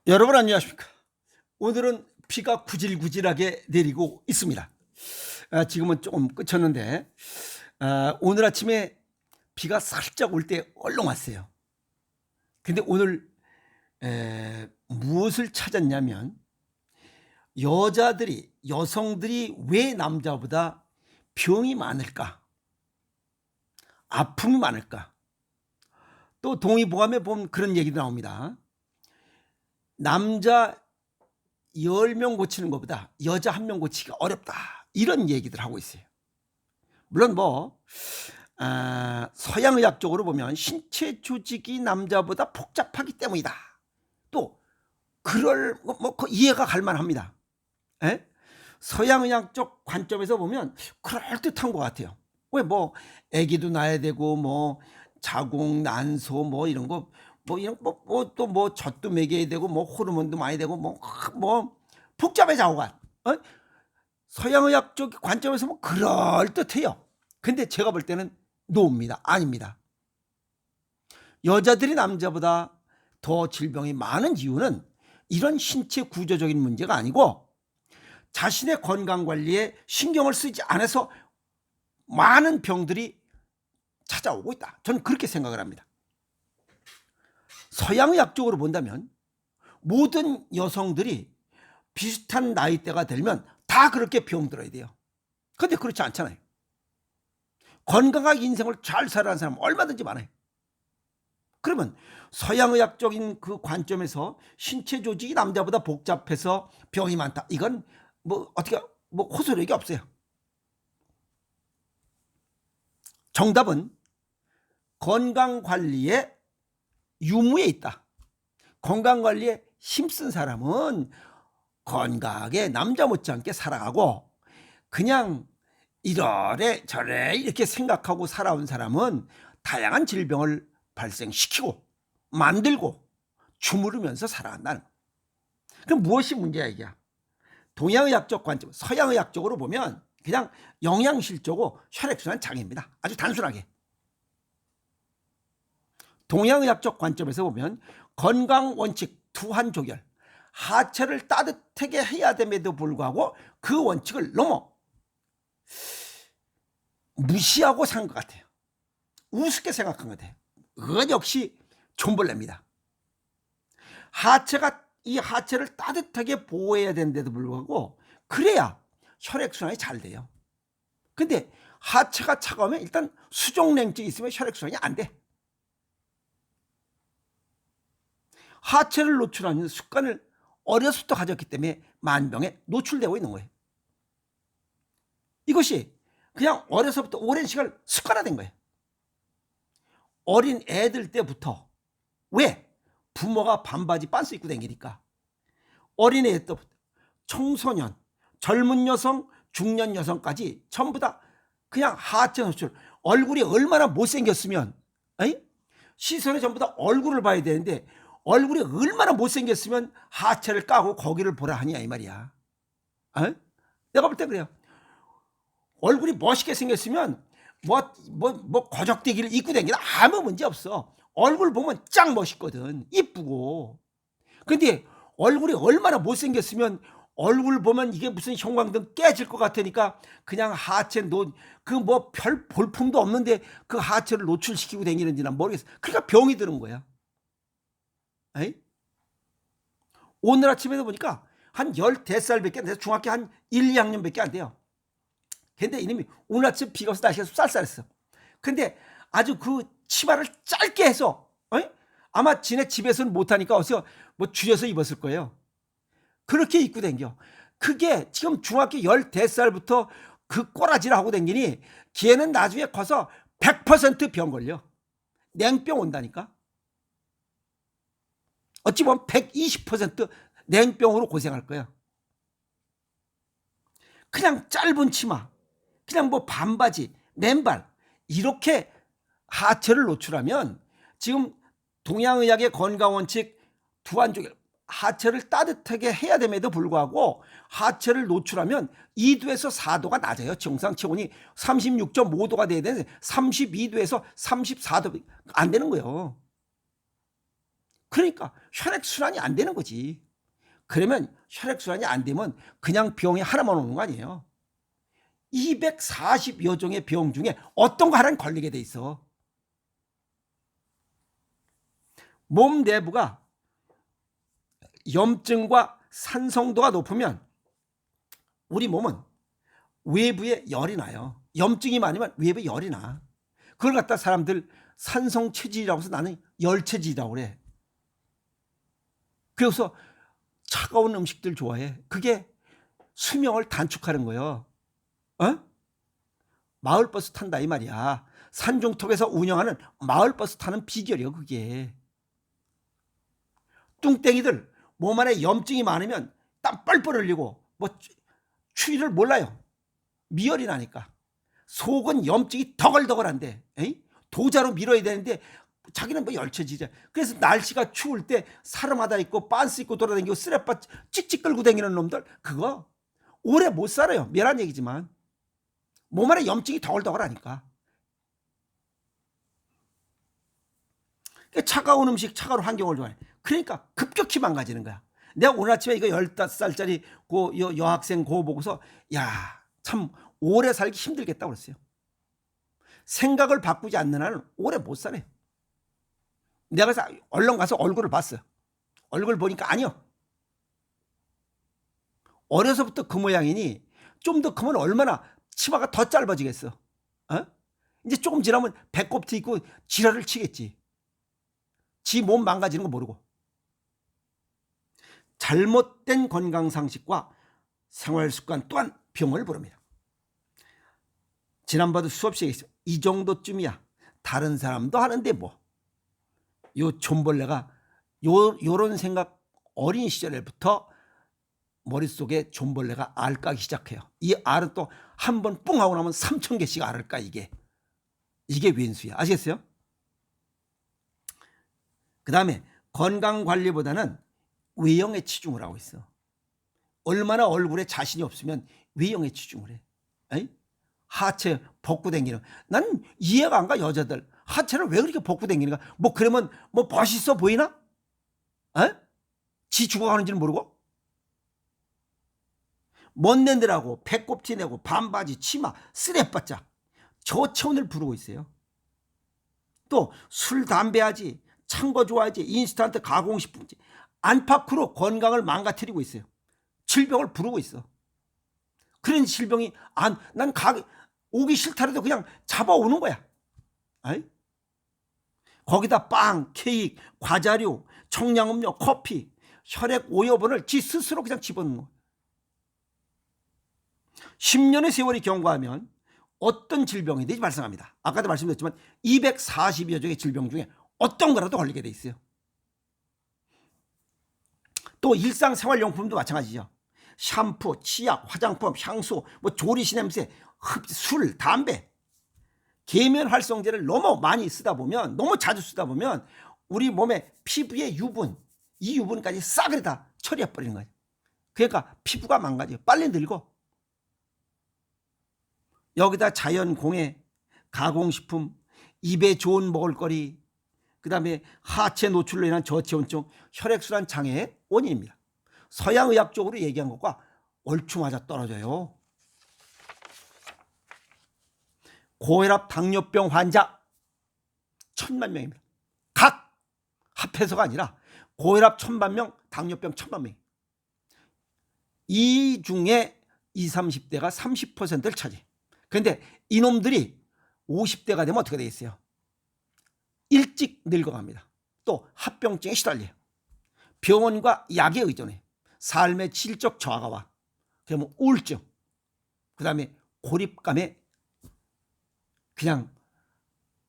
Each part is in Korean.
여러분 안녕하십니까? 오늘은 비가 구질구질하게 내리고 있습니다. 지금은 조금 그쳤는데 오늘 아침에 비가 살짝 올 때 얼렁 왔어요. 근데 오늘 무엇을 찾았냐면 여성들이 왜 남자보다 병이 많을까? 아픔이 많을까? 또 동의보감에 보면 그런 얘기도 나옵니다. 남자 10명 고치는 것보다 여자 1명 고치기가 어렵다. 이런 얘기들 하고 있어요. 물론 서양의학적으로 보면 신체 조직이 남자보다 복잡하기 때문이다. 또 이해가 갈 만합니다. 에? 서양의학적 관점에서 보면 그럴듯한 것 같아요. 왜 아기도 낳아야 되고 자궁, 난소 이런 거 또 젖도 먹여야 되고 호르몬도 많이 되고 복잡해 자고가 서양의학적 관점에서 그럴듯해요. 근데 제가 볼 때는 노입니다. 아닙니다. 여자들이 남자보다 더 질병이 많은 이유는 이런 신체 구조적인 문제가 아니고 자신의 건강관리에 신경을 쓰지 않아서 많은 병들이 찾아오고 있다. 저는 그렇게 생각을 합니다. 서양의학적으로 본다면 모든 여성들이 비슷한 나이대가 되면 다 그렇게 병들어야 돼요. 그런데 그렇지 않잖아요. 건강하게 인생을 잘 살아가는 사람 얼마든지 많아요. 그러면 서양의학적인 그 관점에서 신체 조직이 남자보다 복잡해서 병이 많다. 이건 어떻게 호소력이 없어요. 정답은 건강관리에 유무에 있다. 건강관리에 힘쓴 사람은 건강하게 남자 못지않게 살아가고 그냥 이래 저래 이렇게 생각하고 살아온 사람은 다양한 질병을 발생시키고 만들고 주무르면서 살아간다는 거예요. 그럼 무엇이 문제야 이게? 동양의학적 관점, 서양의학적으로 보면 그냥 영양실조고 혈액순환 장애입니다. 아주 단순하게. 동양의학적 관점에서 보면 건강원칙 투한조결, 하체를 따뜻하게 해야 됨에도 불구하고 그 원칙을 너무 무시하고 산 것 같아요. 우습게 생각한 것 같아요. 그건 역시 존벌레입니다. 이 하체를 따뜻하게 보호해야 되는데도 불구하고 그래야 혈액순환이 잘 돼요. 근데 하체가 차가우면 일단 수족냉증이 있으면 혈액순환이 안 돼. 하체를 노출하는 습관을 어려서부터 가졌기 때문에 만병에 노출되고 있는 거예요. 이것이 그냥 어려서부터 오랜 시간 습관화된 거예요. 어린 애들 때부터. 왜? 부모가 반바지 빤스 입고 다니니까. 어린애 때부터 청소년, 젊은 여성, 중년 여성까지 전부 다 그냥 하체 노출. 얼굴이 얼마나 못생겼으면 시선에 전부 다 얼굴을 봐야 되는데 얼굴이 얼마나 못생겼으면 하체를 까고 거기를 보라 하냐 이 말이야. 내가 볼 때 그래요. 얼굴이 멋있게 생겼으면 거적대기를 입고 다니기는 아무 문제 없어. 얼굴 보면 짱 멋있거든. 이쁘고. 근데 얼굴이 얼마나 못생겼으면 얼굴 보면 이게 무슨 형광등 깨질 것 같으니까 그냥 하체 별 볼품도 없는데 그 하체를 노출시키고 다니는지 난 모르겠어. 그러니까 병이 드는 거야. 오늘 아침에도 보니까 한 15살밖에 안 돼서 중학교 한 1, 2학년밖에 안 돼요. 근데 이놈이 오늘 아침 비가 와서 날씨가 쌀쌀했어. 근데 아주 그 치마를 짧게 해서 아마 지네 집에서는 못하니까 어서 줄여서 입었을 거예요. 그렇게 입고 댕겨. 그게 지금 중학교 15살부터 그 꼬라지를 하고 댕기니 걔는 나중에 커서 100% 병 걸려. 냉병 온다니까. 어찌 보면 120% 냉병으로 고생할 거야. 그냥 짧은 치마, 그냥 반바지, 맨발 이렇게 하체를 노출하면 지금 동양의학의 건강원칙 투한조결, 하체를 따뜻하게 해야 됨에도 불구하고 하체를 노출하면 2도에서 4도가 낮아요. 정상 체온이 36.5도가 돼야 되는데 32도에서 34도 안 되는 거예요. 그러니까 혈액순환이 안 되는 거지. 그러면 혈액순환이 안 되면 그냥 병이 하나만 오는 거 아니에요. 240여 종의 병 중에 어떤 거 하나는 걸리게 돼 있어. 몸 내부가 염증과 산성도가 높으면 우리 몸은 외부에 열이 나요. 염증이 많으면 외부에 열이 나. 그걸 갖다 사람들 산성체질이라고 해서 나는 열체질이라고 그래. 그래서 차가운 음식들 좋아해. 그게 수명을 단축하는 거예요. 어? 마을버스 탄다 이 말이야. 산중턱에서 운영하는 마을버스 타는 비결이요 그게. 뚱땡이들 몸 안에 염증이 많으면 땀 뻘뻘 흘리고 뭐 추위를 몰라요. 미열이 나니까. 속은 염증이 덕을덕을한데 도자로 밀어야 되는데 자기는 뭐 열처지자. 그래서 날씨가 추울 때 사름하다 입고 빤스 입고 돌아다니고 쓰레빠 찍찍 끌고 다니는 놈들 그거 오래 못 살아요. 미안한 얘기지만 몸 안에 염증이 덕을덕을하니까. 차가운 음식 차가운 환경을 좋아해. 그러니까 급격히 망가지는 거야. 내가 오늘 아침에 이거 15살짜리 여학생 그거 보고서 야 참 오래 살기 힘들겠다고 그랬어요. 생각을 바꾸지 않는 한은 오래 못 사네. 내가 그래서 얼른 가서 얼굴을 봤어요. 얼굴 보니까 아니요. 어려서부터 그 모양이니 좀 더 크면 얼마나 치마가 더 짧아지겠어. 어? 이제 조금 지나면 배꼽티 있고 지랄을 치겠지. 지 몸 망가지는 거 모르고. 잘못된 건강상식과 생활습관 또한 병을 부릅니다. 지난번도 수업시에 있어요. 이 정도쯤이야. 다른 사람도 하는데 뭐. 요 존벌레가 요런 생각 어린 시절부터 머릿속에 존벌레가 알 까기 시작해요. 이 알은 또 한 번 뿡 하고 나면 3,000개씩 알을 까 이게 왼수야. 아시겠어요? 그 다음에 건강관리보다는 외형에 치중을 하고 있어. 얼마나 얼굴에 자신이 없으면 외형에 치중을 해. 에이? 하체 벗고 다니는. 난 이해가 안 가. 여자들 하체를 왜 그렇게 벗고 다니는가. 뭐 그러면 뭐 멋있어 보이나? 에? 지 죽어가는지는 모르고 멋낸들하고 배꼽티 내고 반바지 치마 쓰레빠짝 저 체온을 부르고 있어요. 또 술 담배 하지 찬 거 좋아하지 인스턴트 가공식품지 안팎으로 건강을 망가뜨리고 있어요. 질병을 부르고 있어. 그런 질병이 난 오기 싫다라도 그냥 잡아오는 거야. 아이? 거기다 빵, 케이크, 과자류, 청량음료, 커피, 혈액 오염분을 지 스스로 그냥 집어넣는 거야. 10년의 세월이 경과하면 어떤 질병이든지 발생합니다. 아까도 말씀드렸지만 240여 종의 질병 중에 어떤 거라도 걸리게 돼 있어요. 또 일상생활용품도 마찬가지죠. 샴푸, 치약, 화장품, 향수, 뭐 조리시 냄새, 술, 담배, 계면활성제를 너무 많이 쓰다 보면, 너무 자주 쓰다 보면 우리 몸의 피부의 유분, 이 유분까지 싸그리 다 처리해 버리는 거예요. 그러니까 피부가 망가져요. 빨리 늙어. 여기다 자연공해, 가공식품, 입에 좋은 먹을거리, 그 다음에 하체 노출로 인한 저체온증, 혈액순환 장애의 원인입니다. 서양의학적으로 얘기한 것과 얼추 맞아 떨어져요. 고혈압 당뇨병 환자 1,000만 명입니다. 각 합해서가 아니라 고혈압 1,000만 명, 당뇨병 1,000만 명. 이 중에 20, 30대가 30%를 차지. 그런데 이놈들이 50대가 되면 어떻게 되겠어요? 일찍 늙어갑니다. 또 합병증에 시달려요. 병원과 약에 의존해. 삶의 질적 저하가 와. 그러면 우울증, 그 다음에 고립감에 그냥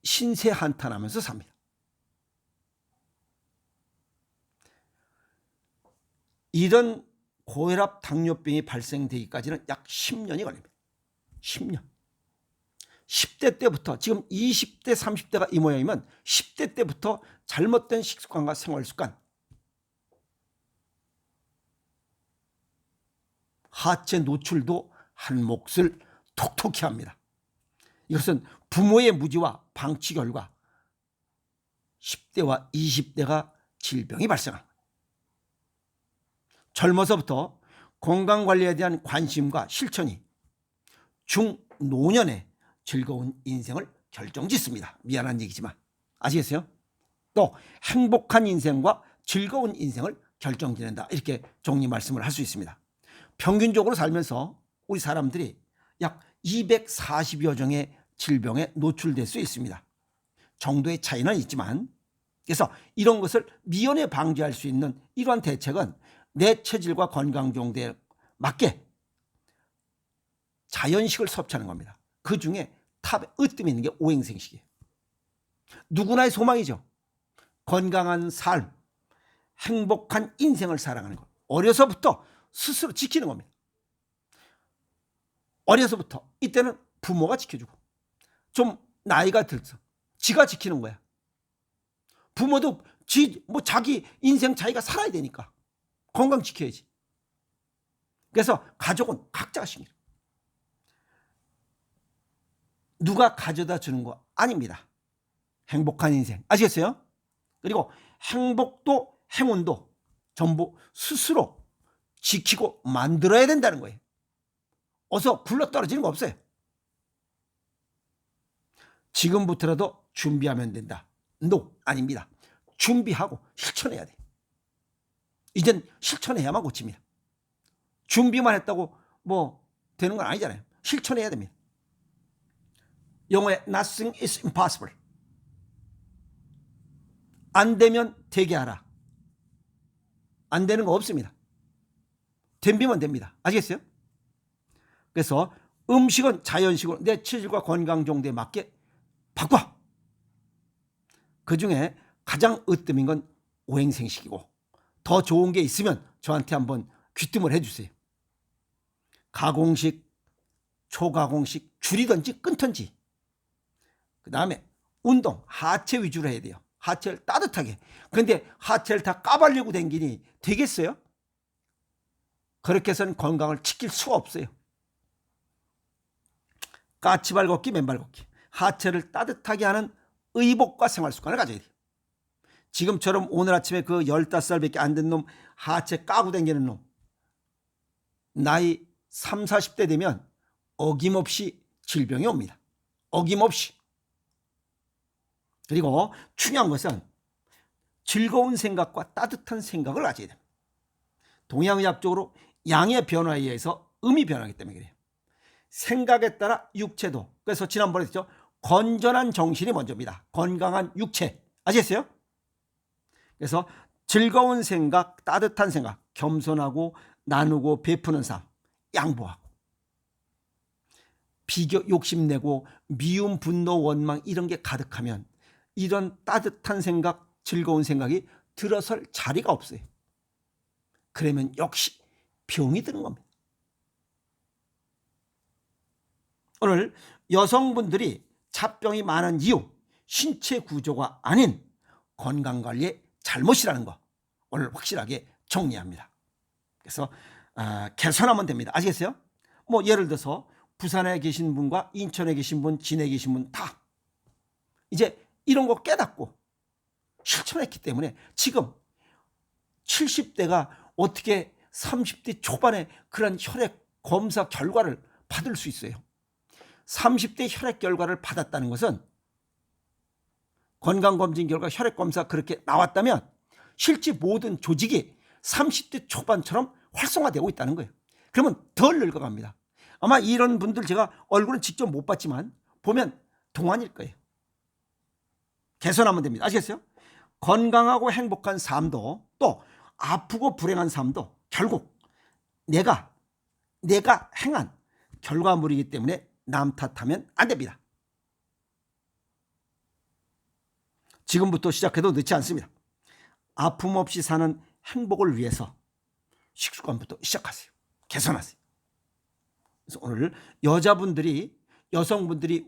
신세 한탄하면서 삽니다. 이런 고혈압 당뇨병이 발생되기까지는 약 10년이 걸립니다. 10년. 10대 때부터, 지금 20대 30대가 이 모양이면 10대 때부터 잘못된 식습관과 생활습관, 하체 노출도 한 몫을 톡톡히 합니다. 이것은 부모의 무지와 방치 결과 10대와 20대가 질병이 발생합니다. 젊어서부터 건강관리에 대한 관심과 실천이 중노년에 즐거운 인생을 결정짓습니다. 미안한 얘기지만 아시겠어요? 또 행복한 인생과 즐거운 인생을 결정짓는다, 이렇게 정리 말씀을 할 수 있습니다. 평균적으로 살면서 우리 사람들이 약 240여 종의 질병에 노출될 수 있습니다. 정도의 차이는 있지만, 그래서 이런 것을 미연에 방지할 수 있는 이러한 대책은 내 체질과 건강 정도에 맞게 자연식을 섭취하는 겁니다. 그 중에 탑에 으뜸 있는 게 오행생식이에요. 누구나의 소망이죠. 건강한 삶, 행복한 인생을 살아가는 것. 어려서부터 스스로 지키는 겁니다. 어려서부터 이때는 부모가 지켜주고, 좀 나이가 들어서 지가 지키는 거야. 부모도 자기 인생 자기가 살아야 되니까 건강 지켜야지. 그래서 가족은 각자가 신경. 누가 가져다 주는 거 아닙니다. 행복한 인생 아시겠어요? 그리고 행복도 행운도 전부 스스로 지키고 만들어야 된다는 거예요. 어서 굴러떨어지는 거 없어요. 지금부터라도 준비하면 된다. No, 아닙니다. 준비하고 실천해야 돼. 이젠 실천해야만 고칩니다. 준비만 했다고 뭐 되는 건 아니잖아요. 실천해야 됩니다. 영어에 nothing is impossible. 안 되면 되게 하라. 안 되는 거 없습니다. 덤비면 됩니다. 아시겠어요? 그래서 음식은 자연식으로 내 체질과 건강 정도에 맞게 바꿔. 그중에 가장 으뜸인 건 오행생식이고, 더 좋은 게 있으면 저한테 한번 귀뜸을 해주세요. 가공식, 초가공식 줄이든지 끊든지. 그 다음에 운동, 하체 위주로 해야 돼요. 하체를 따뜻하게. 그런데 하체를 다 까발려고 댕기니 되겠어요? 그렇게 해서는 건강을 지킬 수가 없어요. 까치발 걷기, 맨발 걷기. 하체를 따뜻하게 하는 의복과 생활 습관을 가져야 돼요. 지금처럼 오늘 아침에 그 15살밖에 안 된 놈, 하체 까고 댕기는 놈, 나이 30, 40대 되면 어김없이 질병이 옵니다. 어김없이. 그리고 중요한 것은 즐거운 생각과 따뜻한 생각을 가져야 됩니다. 동양의학적으로 양의 변화에 의해서 음이 변하기 때문에 그래요. 생각에 따라 육체도. 그래서 지난번에 했죠. 건전한 정신이 먼저입니다. 건강한 육체. 아시겠어요? 그래서 즐거운 생각, 따뜻한 생각, 겸손하고 나누고 베푸는 삶, 양보하고. 비교, 욕심내고 미움, 분노, 원망 이런 게 가득하면 이런 따뜻한 생각, 즐거운 생각이 들어설 자리가 없어요. 그러면 역시 병이 드는 겁니다. 오늘 여성분들이 잡병이 많은 이유, 신체 구조가 아닌 건강관리의 잘못이라는 거 오늘 확실하게 정리합니다. 그래서 개선하면 됩니다. 아시겠어요? 뭐 예를 들어서 부산에 계신 분과 인천에 계신 분, 진해에 계신 분 다 이제 이런 거 깨닫고 실천했기 때문에 지금 70대가 어떻게 30대 초반에 그런 혈액 검사 결과를 받을 수 있어요? 30대 혈액 결과를 받았다는 것은 건강검진 결과 혈액 검사 그렇게 나왔다면 실제 모든 조직이 30대 초반처럼 활성화되고 있다는 거예요. 그러면 덜 늙어갑니다. 아마 이런 분들 제가 얼굴은 직접 못 봤지만 보면 동안일 거예요. 개선하면 됩니다. 아시겠어요? 건강하고 행복한 삶도 또 아프고 불행한 삶도 결국 내가 행한 결과물이기 때문에 남 탓하면 안 됩니다. 지금부터 시작해도 늦지 않습니다. 아픔 없이 사는 행복을 위해서 식습관부터 시작하세요. 개선하세요. 그래서 오늘 여성분들이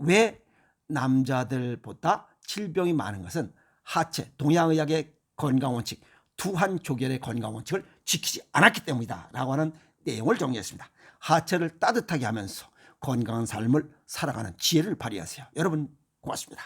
왜 남자들보다 질병이 많은 것은 하체, 동양의학의 건강원칙, 두한조결의 건강원칙을 지키지 않았기 때문이다 라고 하는 내용을 정리했습니다. 하체를 따뜻하게 하면서 건강한 삶을 살아가는 지혜를 발휘하세요. 여러분 고맙습니다.